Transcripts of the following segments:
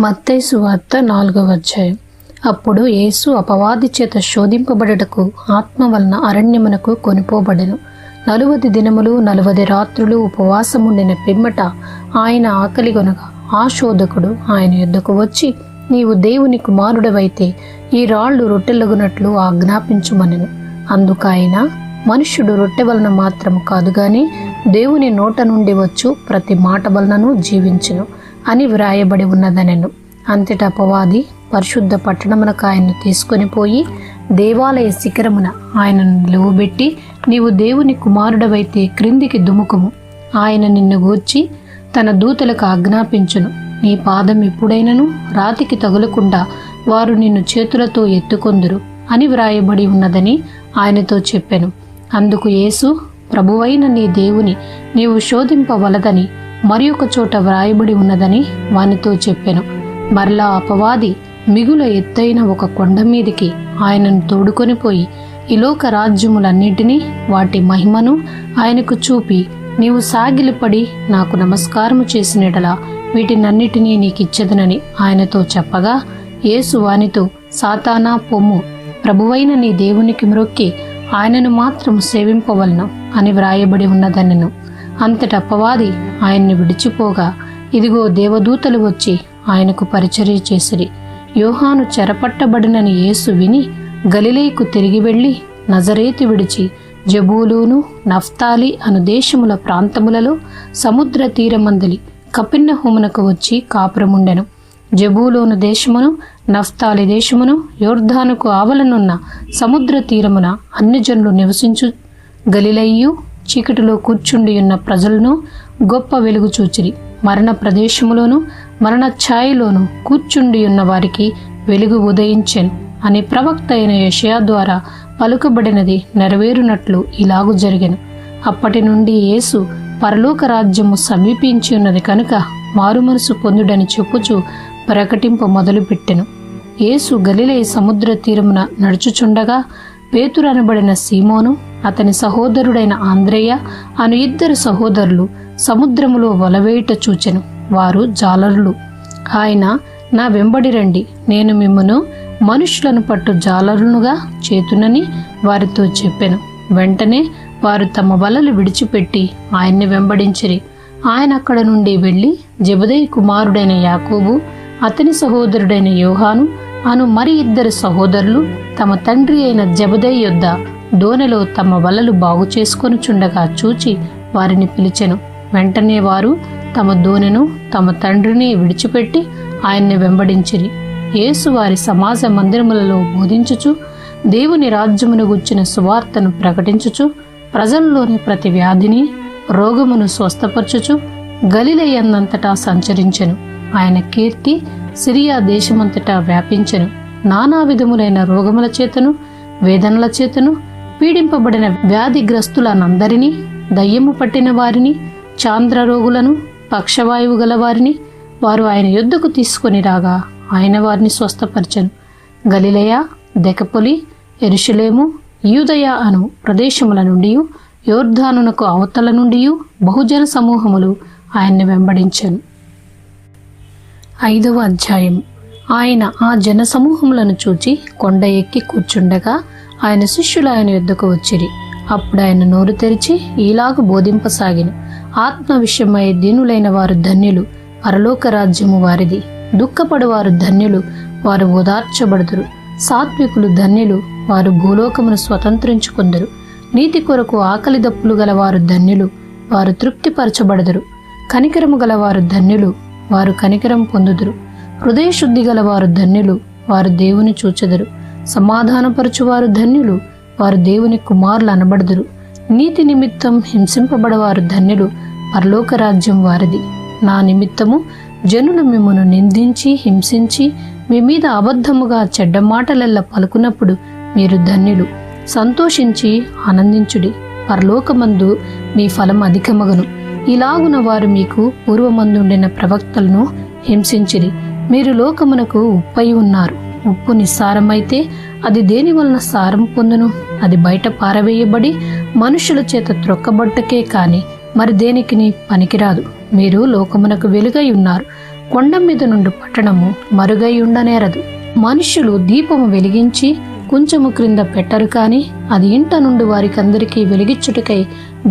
మత్తయి సువార్త 4వ అధ్యాయం. అప్పుడు యేసు అపవాది చేత శోధింపబడుటకు ఆత్మ వలన అరణ్యమునకు కొనిపోబడెను. 40 దినములు 40 రాత్రులు ఉపవాసముండిన పిమ్మట ఆయన ఆకలిగొనగా ఆ శోధకుడు ఆయన యొద్దకు వచ్చి, నీవు దేవుని కుమారుడవైతే ఈ రాళ్లు రొట్టెలగునట్లు ఆజ్ఞాపించుమనెను. అందుకాయన, మనుష్యుడు రొట్టె వలన మాత్రము కాదు గాని దేవుని నోట నుండి వచ్చు ప్రతి మాట వలనను జీవించును అని వ్రాయబడి ఉన్నదనెను. అంతటా అపవాది పరిశుద్ధ పట్టణమునకు ఆయన్ను తీసుకొని పోయి దేవాలయ శిఖరమున ఆయనను నిలువబెట్టి, నీవు దేవుని కుమారుడవైతే క్రిందికి దుముకుము, ఆయన నిన్ను గూర్చి తన దూతలకు ఆజ్ఞాపించును, నీ పాదం ఎప్పుడైనను రాతికి తగులకుండా వారు నిన్ను చేతులతో ఎత్తుకొందురు అని వ్రాయబడి ఉన్నదని ఆయనతో చెప్పెను. అందుకు యేసు, ప్రభువైన నీ దేవుని నీవు శోధింపవలదని మరి ఒక చోట వ్రాయబడి ఉన్నదని వానితో చెప్పెను. మరలా అపవాది మిగుల ఎత్తైన ఒక కొండ మీదికి ఆయనను తోడుకొని పోయి ఇలోక రాజ్యములన్నిటినీ వాటి మహిమను ఆయనకు చూపి, నీవు సాగిలిపడి నాకు నమస్కారము చేసినడలా వీటినన్నిటినీ నీకిచ్చెదనని ఆయనతో చెప్పగా, యేసు వానితో, సాతానా పొమ్ము, ప్రభువైన నీ దేవునికి మ్రొక్కి ఆయనను మాత్రం సేవింపవలను అని వ్రాయబడి ఉన్నదనెను. అంతటా అపవాది ఆయన్ని విడిచిపోగా, ఇదిగో దేవదూతలు వచ్చి ఆయనకు పరిచర్య చేసిరి. యోహాను చెరపట్టబడినని యేసు విని గలిలయకు తిరిగి వెళ్లి నజరేతు విడిచి జబూలూను నఫ్తాలి అను దేశముల ప్రాంతములలో సముద్ర తీరమందలి కపెర్నహూమునకు వచ్చి కాపురముండెను. జబూలూను దేశమును నఫ్తాలి దేశమును యోర్దానుకు ఆవలనున్న సముద్ర తీరమున అన్ని జనులు నివసించు గలిలయయు చీకటిలో కూర్చుండియున్న ప్రజలను గొప్ప వెలుగు చూచిరి. మరణ ప్రదేశములోను మరణ ఛాయలోను కూర్చుండియున్న వారికి వెలుగు ఉదయించెను అని ప్రవక్త అయిన యెషయా ద్వారా పలుకబడినది నెరవేరునట్లు ఇలాగు జరిగెను. అప్పటి నుండి యేసు పరలోక రాజ్యము సమీపించి ఉన్నది కనుక మారుమనసు పొందుడని చెప్పుచు ప్రకటింప మొదలుపెట్టెను. యేసు గలిలయ సముద్ర తీరమున నడుచుచుండగా పేతురు అనబడిన సీమోను, అతని సహోదరుడైన ఆంద్రేయ అను 2 సహోదరులు సముద్రములో వలవేయుట చూచెను. వారు జాలరులు. ఆయన, నా వెంబడి రండి, నేను మిమ్మును మనుషులను పట్టు జాలరునుగా చేతునని వారితో చెప్పెను. వెంటనే వారు తమ వలలు విడిచిపెట్టి ఆయన్ని వెంబడించిరి. ఆయన అక్కడ నుండి వెళ్లి జెబెదయి కుమారుడైన యాకోబు, అతని సహోదరుడైన యోహాను అను మరి 2 సహోదరులు తమ తండ్రి అయిన జెబెదయి యొద్ద దోనెలో తమ వలలు బాగు చేసుకొనుచుండగా చూచి వారిని పిలిచెను. వెంటనే వారు తమ దోనెను తమ తండ్రిని విడిచిపెట్టి ఆయన్ని వెంబడించిరి. యేసు వారి సమాజ మందిరములలో బోధించుచు దేవుని రాజ్యమును గుర్చిన సువార్తను ప్రకటించుచు ప్రజల్లోని ప్రతి వ్యాధిని రోగమును స్వస్థపరచుచు గలిలయందంతటా సంచరించెను. ఆయన కీర్తి సిరియా దేశమంతటా వ్యాపించెను. నానా విధములైన రోగముల చేతను వేదనల చేతను పీడింపబడిన వ్యాధిగ్రస్తులనందరినీ, దయ్యము పట్టిన వారిని, చాంద్ర రోగులను, పక్షవాయువు గల వారిని వారు ఆయన యొద్దకు తీసుకొని రాగా ఆయన వారిని స్వస్థపరచెను. గలిలయ, దెకపొలి, యెరూషలేము, యూదయ అను ప్రదేశముల నుండి యోర్దానునకు అవతల నుండి బహుజన సమూహములు ఆయన్ని వెంబడించెను. 5వ అధ్యాయం. ఆయన ఆ జన సమూహములను చూచి కొండ ఎక్కి కూర్చుండగా ఆయన శిష్యులు ఆయన యొద్దకు వచ్చిరి. అప్పుడు ఆయన నోరు తెరిచి ఈలాగు బోధింపసాగిన, ఆత్మ విషయమై దీనులైన వారు ధన్యులు, పరలోక రాజ్యము వారిది. దుఃఖపడువారు ధన్యులు, వారు ఓదార్చబడుదురు. సాత్వికులు ధన్యులు, వారు భూలోకమును స్వతంత్రించుకొందురు. నీతి కొరకు ఆకలి దప్పులు గలవారు ధన్యులు, వారు తృప్తిపరచబడుదురు. కనికరము గలవారు ధన్యులు, వారు కనికరం పొందుదురు. హృదయశుద్ధి గలవారు ధన్యులు, వారు దేవుని చూచెదరు. సమాధానపరచువారు ధన్యులు, వారు దేవుని కుమారులు అనబడుదురు. నీతి నిమిత్తం హింసింపబడవారు ధన్యులు, పరలోక రాజ్యం వారిది. నా నిమిత్తము జనులు మిమ్మును నిందించి హింసించి మీ మీద అబద్ధముగా చెడ్డ మాటలెల్ల పలుకున్నప్పుడు మీరు ధన్యులు. సంతోషించి ఆనందించుడి, పరలోకమందు మీ ఫలం అధికమగను. ఇలాగున వారు మీకు పూర్వమందుండిన ప్రవక్తలను హింసించిరి. మీరు లోకమునకు ఉప్పై ఉన్నారు. ఉప్పు నిస్సారమైతే అది దేని వలన సారం పొందును? అది బయట పారవేయబడి మనుషుల చేత త్రొక్కబట్టకే కాని మరి దేనికిని పనికిరాదు. మీరు లోకమునకు వెలుగై ఉన్నారు. కొండ మీద నుండి పట్టణము మరుగై ఉండనేరదు. మనుష్యులు దీపము వెలిగించి కొంచెము క్రింద పెట్టరు, కాని అది ఇంట నుండి వారికందరికీ వెలిగించుటకై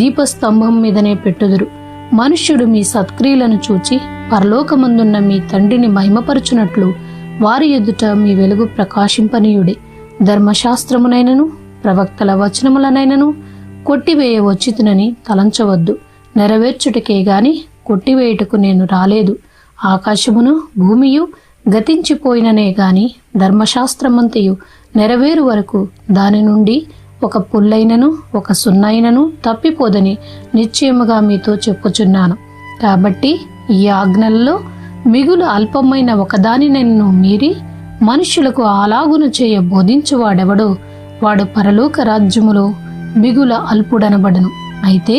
దీపస్తంభం మీదనే పెట్టుదురు. మనుష్యుడు మీ సత్క్రియలను చూచి పరలోకమందున్న మీ తండ్రిని మహిమపరచునట్లు వారి ఎదుట మీ వెలుగు ప్రకాశింపనీయుడే. ధర్మశాస్త్రమునైనను ప్రవక్తల వచనములనైనను కొట్టివేయ వచ్చితునని తలంచవద్దు. నెరవేర్చుటకే గాని కొట్టివేయుటకు నేను రాలేదు. ఆకాశమును భూమియు గతించిపోయిననే గాని ధర్మశాస్త్రమంతయు నెరవేరు వరకు దాని నుండి ఒక పుల్లైనను ఒక సున్నైనను తప్పిపోదని నిశ్చయముగా మీతో చెప్పుచున్నాను. కాబట్టి ఈ ఆజ్ఞలలో మిగులు అల్పమైన ఒకదానినైనను మీరి మనుష్యులకు అలాగును చేయ బోధించువాడెవడో వాడు పరలోక రాజ్యములో మిగుల అల్పుడనబడను. అయితే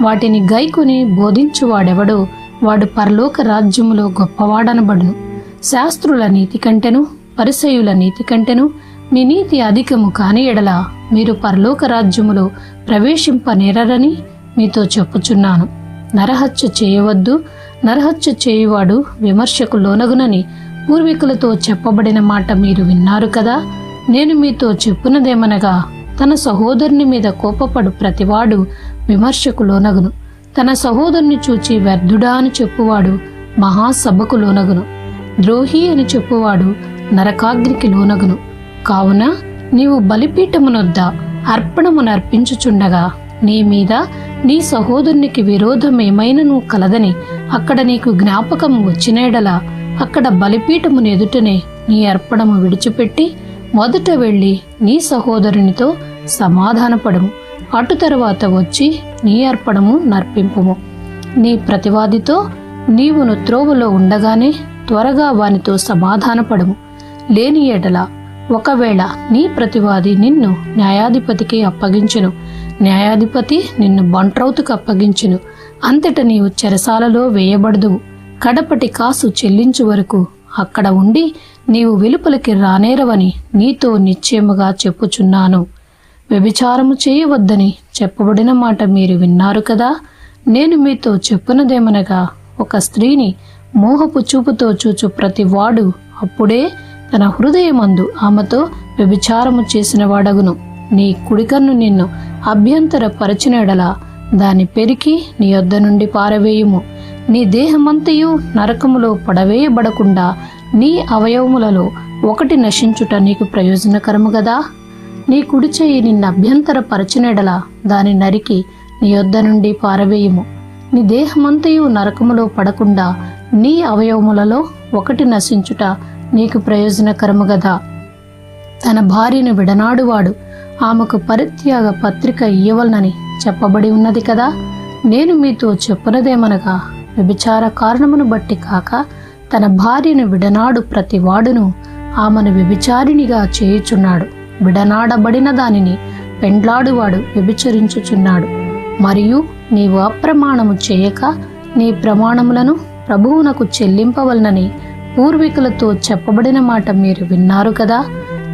వాటిని గైకొని బోధించువాడెవడో వాడు పరలోక రాజ్యములో గొప్పవాడనబడును. శాస్త్రుల నీతి కంటెను పరిసయ్యుల నీతి కంటెను మీ నీతి అధికము కాని ఎడల మీరు పరలోక రాజ్యములో ప్రవేశింపనేరని మీతో చెప్పుచున్నాను. నరహత్య చేయవద్దు, నరహత్య చేయువాడు విమర్శకు లోనగునని పూర్వీకులతో చెప్పబడిన మాట మీరు విన్నారు కదా. నేను మీతో చెప్పునదేమనగా, తన సహోదరుని మీద కోపపడు ప్రతివాడు విమర్శకు లోనగును. తన సహోదరుని చూచి వ్యర్థుడా అని చెప్పువాడు మహాసభకు లోనగును. ద్రోహి అని చెప్పువాడు నరకాగ్నికి లోనగును. కావున నీవు బలిపీఠమునొద్ద అర్పణమునర్పించుచుండగా నీ మీద నీ సహోదరునికి విరోధమేమైనను కలదని అక్కడ నీకు జ్ఞాపకం వచ్చినేడలా అక్కడ బలిపీఠమును ఎదుటనే నీ అర్పణము విడిచిపెట్టి మొదట వెళ్ళి నీ సహోదరునితో సమాధానపడము. అటు తరువాత వచ్చి నీ అర్పణము నర్పింపుము. నీ ప్రతివాదితో నీవును త్రోవలో ఉండగానే త్వరగా వానితో సమాధానపడము. లేని ఎడల ఒకవేళ నీ ప్రతివాది నిన్ను న్యాయాధిపతికి అప్పగించును, న్యాయాధిపతి నిన్ను బంట్రౌతుకు అప్పగించును. అంతట నీవు చెరసాలలో వేయబడదువు. కడపటి కాసు చెల్లించు వరకు అక్కడ ఉండి నీవు వెలుపలికి రానేరవని నీతో నిశ్చయముగా చెప్పుచున్నాను. వ్యభిచారము చేయవద్దని చెప్పబడిన మాట మీరు విన్నారు కదా. నేను మీతో చెప్పునదేమనగా, ఒక స్త్రీని మోహపు చూపుతో చూచు ప్రతి వాడు అప్పుడే తన హృదయమందు ఆమెతో వ్యభిచారము చేసిన వాడగును. నీ కుడికన్ను నిన్ను అభ్యంతర పరిచినడలా దాన్ని పెరికి నీ యొద్ద నుండి పారవేయుము. నీ దేహమంతయు నరకములో పడవేయబడకుండా నీ అవయవములలో ఒకటి నశించుట నీకు ప్రయోజనకరము గదా. నీ కుడి చెయ్యి నిన్ను అభ్యంతర పరిచినడలా దాని నరికి నీ యొద్ద నుండి పారవేయుము. నీ దేహమంతయు నరకములో పడకుండా నీ అవయవములలో ఒకటి నశించుట నీకు ప్రయోజనకరము గదా. తన భార్యను విడనాడువాడు ఆమెకు పరిత్యాగ పత్రిక ఇయ్యవలనని చెప్పబడి ఉన్నది కదా. నేను మీతో చెప్పునదేమనగా, వ్యభిచార కారణమును బట్టి కాక తన భార్యను విడనాడు ప్రతి వాడును ఆమెను వ్యభిచారిణిగా చేయుచున్నాడు. విడనాడబడిన దానిని పెండ్లాడువాడు వ్యభిచరించుచున్నాడు. మరియు నీవు అప్రమాణము చేయక నీ ప్రమాణములను ప్రభువునకు చెల్లింపవలనని పూర్వీకులతో చెప్పబడిన మాట మీరు విన్నారు కదా.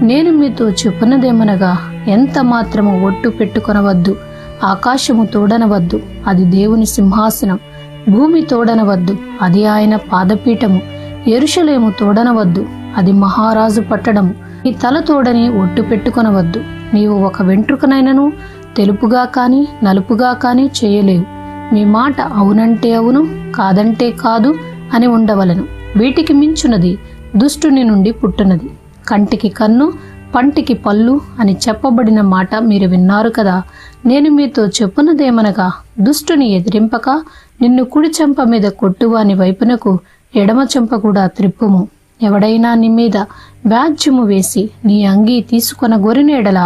నేను మీతో చెప్పునదేమనగా, ఎంత మాత్రము ఒట్టు పెట్టుకొనవద్దు. ఆకాశము తోడనవద్దు, అది దేవుని సింహాసనం. భూమి తోడనవద్దు, అది ఆయన పాదపీఠము. యెరూషలేము తోడనవద్దు, అది మహారాజు పట్టణము. నీ తల తోడని ఒట్టు పెట్టుకొనవద్దు. నీవు ఒక వెంట్రుకనైనను తెలుపుగా కాని నలుపుగా కాని చేయలేవు. మీ మాట అవునంటే అవును, కాదంటే కాదు అని ఉండవలెను. వీటికి మించున్నది దుష్టుని నుండి పుట్టునది. కంటికి కన్ను, పంటికి పళ్ళు అని చెప్పబడిన మాట మీరు విన్నారు కదా. నేను మీతో చెప్పునదేమనగా, దుష్టుని ఎదిరింపక నిన్ను కుడి చెంప మీద కొట్టువాని వైపునకు ఎడమ చెంప కూడా త్రిప్పుము. ఎవడైనా నీ మీద వ్యాజ్యము వేసి నీ అంగీ తీసుకొన గొరినేడలా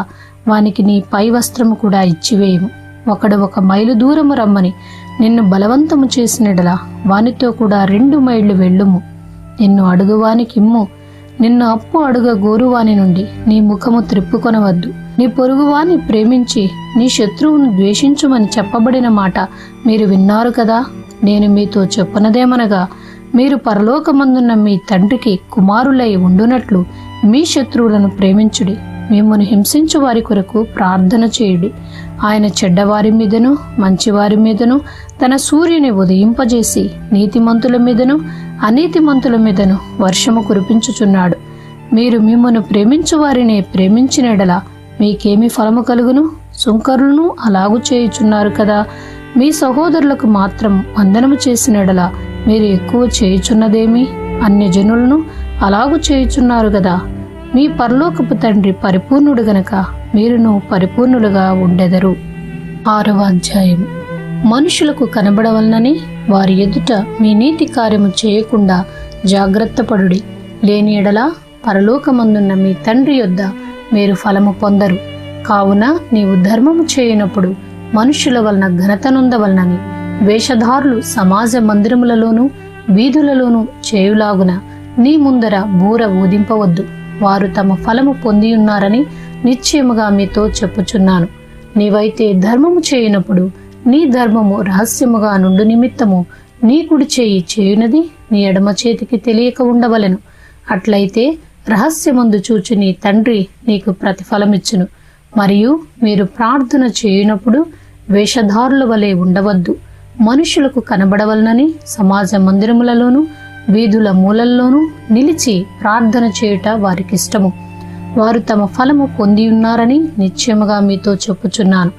వానికి నీ పై వస్త్రము కూడా ఇచ్చివేయము. ఒకడు 1 మైలు దూరము రమ్మని నిన్ను బలవంతము చేసినడలా వానితో కూడా 2 మైళ్ళు వెళ్ళుము. నిన్ను అడుగువానికి ఇమ్ము. నిన్ను అప్పు అడుగ గోరువాని నుండి నీ ముఖము త్రిప్పుకొనవద్దు. నీ పొరుగువాని ప్రేమించి నీ శత్రువును ద్వేషించుమని చెప్పబడిన మాట మీరు విన్నారు కదా. నేను మీతో చెప్పునదేమనగా, మీరు పరలోకమందున్న మీ తండ్రికి కుమారులై ఉండునట్లు మీ శత్రువులను ప్రేమించుడి. మిమ్మును హింసించు వారి కొరకు ప్రార్థన చేయుడి. ఆయన చెడ్డవారి మీదను మంచివారి మీదను తన సూర్యుని ఉదయింపజేసి నీతిమంతుల మీదను అనీతిమంతుల మీదను వర్షము కురిపించుచున్నాడు. మీరు మిమ్మను ప్రేమించు వారిని ప్రేమించిన ఎడల మీకేమి ఫలము కలుగును? సుంకరులను అలాగు చేయుచున్నారు కదా. మీ సహోదరులకు మాత్రం వందనము చేసిన ఎడల మీరు ఎక్కువ చేయుచున్నదేమి? అన్యజనులను అలాగు చేయుచున్నారు కదా. మీ పరలోకపు తండ్రి పరిపూర్ణుడు గనక మీరును పరిపూర్ణులుగా ఉండెదరు. 6వ అధ్యాయం. మనుషులకు కనబడవలనని వారి ఎదుట మీ నీతి కార్యము చేయకుండా జాగ్రత్త పడుడి. లేని ఎడల పరలోకమందున్న మీ తండ్రి యొద్ద మీరు ఫలము పొందరు. కావున నీవు ధర్మము చేయనప్పుడు మనుష్యుల వలన ఘనత నొందవలనని వేషధారులు సమాజ మందిరములలోనూ వీధులలోనూ చేయులాగున నీ ముందర బూర ఊదింపవద్దు. వారు తమ ఫలము పొందియున్నారని నిశ్చయముగా మీతో చెప్పుచున్నాను. నీవైతే ధర్మము చేయనప్పుడు నీ ధర్మము రహస్యముగా నుండు నిమిత్తము నీ కుడి చేయి చేయునది నీ ఎడమ చేతికి తెలియక ఉండవలెను. అట్లయితే రహస్యమందు చూచి నీ తండ్రి నీకు ప్రతిఫలమిచ్చును. మరియు మీరు ప్రార్థన చేయునప్పుడు వేషధారుల వలె ఉండవద్దు. మనుషులకు కనబడవలనని సమాజ మందిరములలోనూ వీధుల మూలల్లోనూ నిలిచి ప్రార్థన చేయుట వారికిష్టము. వారు తమ ఫలము పొందియున్నారని నిశ్చయముగా మీతో చెప్పుచున్నాను.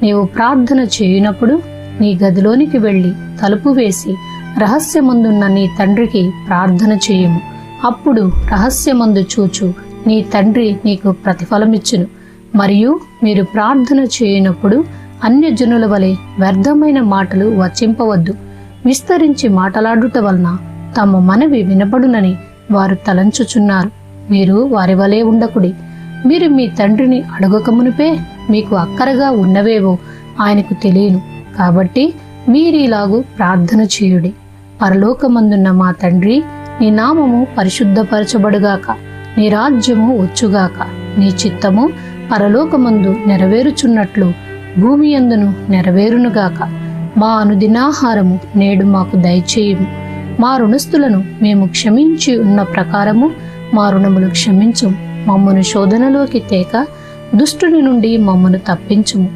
నీవు ప్రార్థన చేయునప్పుడు నీ గదిలోనికి వెళ్ళి తలుపు వేసి రహస్యమందున్న నీ తండ్రికి ప్రార్థన చేయుము. అప్పుడు రహస్యమందు చూచు నీ తండ్రి నీకు ప్రతిఫలమిచ్చును. మరియు మీరు ప్రార్థన చేయనప్పుడు అన్యజనుల వలె వ్యర్థమైన మాటలు వచింపవద్దు. విస్తరించి మాటలాడుట వలన తమ మనవి వినబడునని వారు తలంచుచున్నారు. మీరు వారి వలె ఉండకుడి. మీరు మీ తండ్రిని అడగకమునుపే మీకు అక్కరగా ఉన్నవేవో ఆయనకు తెలియను. కాబట్టి మీరీలాగు ప్రార్థన చేయుడి. పరలోకమందున్న మా తండ్రి, నీ నామము పరిశుద్ధపరచబడుగాక. నీ రాజ్యము వచ్చుగాక. నీ చిత్తము పరలోకమందు నెరవేరుచున్నట్లు భూమి యందును నెరవేరునుగాక. మా అనుదినాహారము నేడు మాకు దయచేయుము. మా రుణస్థులను మేము క్షమించి ఉన్న ప్రకారము మా రుణములు క్షమించుము. మమ్మను శోధనలోకి తేక దుష్టుని నుండి మమ్మను తప్పించుము.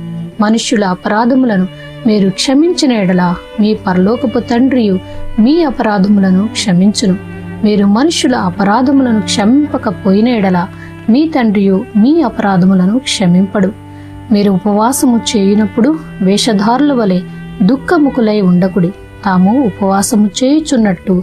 మనుష్యుల అపరాధములను మీరు క్షమించిన ఎడల మీ పరలోకపు తండ్రియు మీ అపరాధములను క్షమించును. మీరు మనుష్యుల అపరాధములను క్షమింపకపోయిన ఎడల మీ తండ్రియు మీ అపరాధములను క్షమింపడు. మీరు ఉపవాసము చేయునప్పుడు వేషధారుల వలె దుఃఖముకులై ఉండకుడి. తాము ఉపవాసము చేయుచున్నట్టు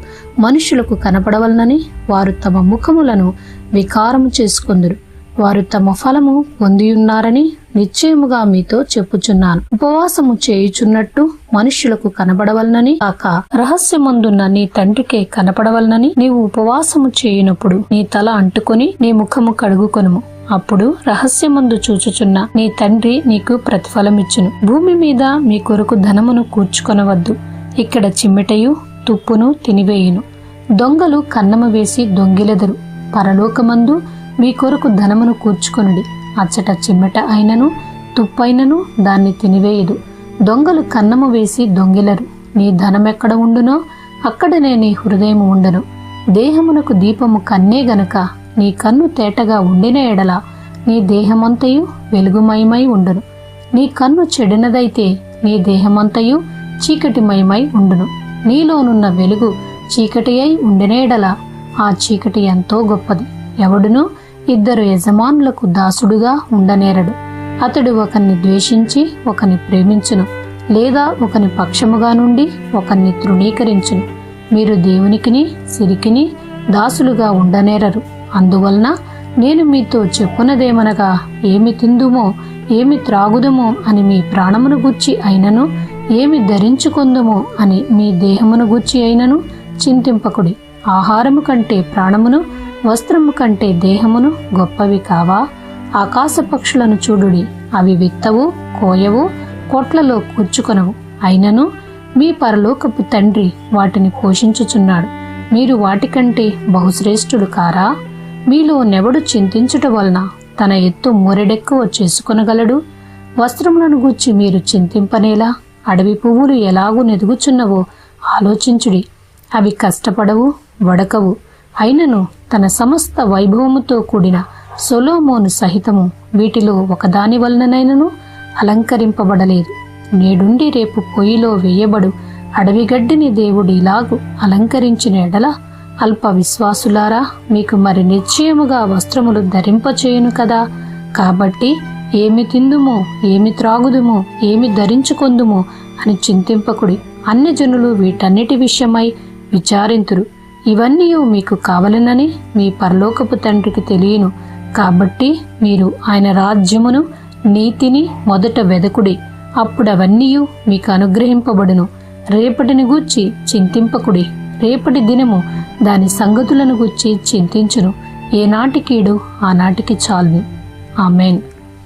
మనుషులకు కనపడవలనని వారు తమ ముఖములను వికారము చేసుకొందురు. వారు తమ ఫలము పొందియున్నారని నిశ్చయముగా మీతో చెప్పుచున్నాను. ఉపవాసము చేయుచున్నట్టు మనుష్యులకు కనబడవలనని కాక రహస్యమందున్న నీ తండ్రికే కనపడవలనని నీవు ఉపవాసము చేయునప్పుడు నీ తల అంటుకొని నీ ముఖము కడుగుకొనుము. అప్పుడు రహస్యమందు చూచుచున్న నీ తండ్రి నీకు ప్రతిఫలమిచ్చును. భూమి మీద మీ కొరకు ధనమును కూర్చుకొనవద్దు. ఇక్కడ చిమ్మెటయు తుప్పును తినివేయును. దొంగలు కన్నము వేసి దొంగిలెదరు. పరలోకమందు మీ కొరకు ధనమును కూర్చుకొనుడి. అచ్చట చిమ్మెట అయినను తుప్పైనను దాన్ని తినివేయదు. దొంగలు కన్నము వేసి దొంగిలరు. నీ ధనమెక్కడ ఉండునో అక్కడనే నీ హృదయము ఉండను. దేహమునకు దీపము కన్నే గనక నీ కన్ను తేటగా ఉండిన ఎడల నీ దేహమంతయు వెలుగుమయమై ఉండును. నీ కన్ను చెడినదైతే నీ దేహమంతయు చీకటిమయమై ఉండును. నీలోనున్న వెలుగు చీకటి అయి ఉండిన ఎడల ఆ చీకటి ఎంతో గొప్పది. ఎవడును 2 యజమానులకు దాసుడుగా ఉండనేరడు. అతడు ఒకరిని ద్వేషించి ఒకని ప్రేమించును, లేదా ఒకని పక్షముగా నుండి ఒకరిని తృణీకరించును. మీరు దేవునికిని సిరికిని దాసులుగా ఉండనేరరు. అందువలన నేను మీతో చెప్పునదేమనగా, ఏమి తిందుమో ఏమి త్రాగుదుమో అని మీ ప్రాణమును గూర్చి అయినను, ఏమి ధరించుకొందుమో అని మీ దేహమును గూర్చి అయినను చింతింపకుడి. ఆహారము కంటే ప్రాణమును, వస్త్రము కంటే దేహమును గొప్పవి కావా? ఆకాశ పక్షులను చూడుడి. అవి విత్తవు, కోయవు, కొట్లలో కూర్చుకొనవు. అయినను మీ పరలోకపు తండ్రి వాటిని పోషించుచున్నాడు. మీరు వాటికంటే బహుశ్రేష్ఠులు కారా? మీలో నెవడు చింతించుట వలన తన ఎత్తు మూరెడెక్కువ చేసుకొనగలడు? వస్త్రములను గూర్చి మీరు చింతింపనేలా? అడవి పువ్వులు ఎలాగూ నెదుగుచున్నవో ఆలోచించుడి. అవి కష్టపడవు, వడకవు. అయినను తన సమస్త వైభవముతో కూడిన సొలొమోను సహితము వీటిలో ఒకదాని వలననైనను అలంకరింపబడలేదు. నేడుండి రేపు పొయ్యిలో వేయబడు అడవిగడ్డిని దేవుడు ఇలాగు అలంకరించిన ఎడల అల్ప విశ్వాసులారా, మీకు మరి నిశ్చయముగా వస్త్రములు ధరింపచేయును కదా. కాబట్టి ఏమి తిందుము, ఏమి త్రాగుదుము, ఏమి ధరించుకొందుము అని చింతింపకుడి. అన్యజనులు వీటన్నిటి విషయమై విచారింతురు. ఇవన్నీ మీకు కావలెనని మీ పరలోకపు తండ్రికి తెలియను. కాబట్టి మీరు ఆయన రాజ్యమును నీతిని మొదట వెదకుడి, అప్పుడవన్నీ మీకు అనుగ్రహింపబడును. రేపటిని గూర్చి చింతింపకుడి. రేపటి దినము దాని సంగతులను గూర్చి చింతించును. ఏనాటి కీడు ఆనాటికి చాలును. ఆమెన్.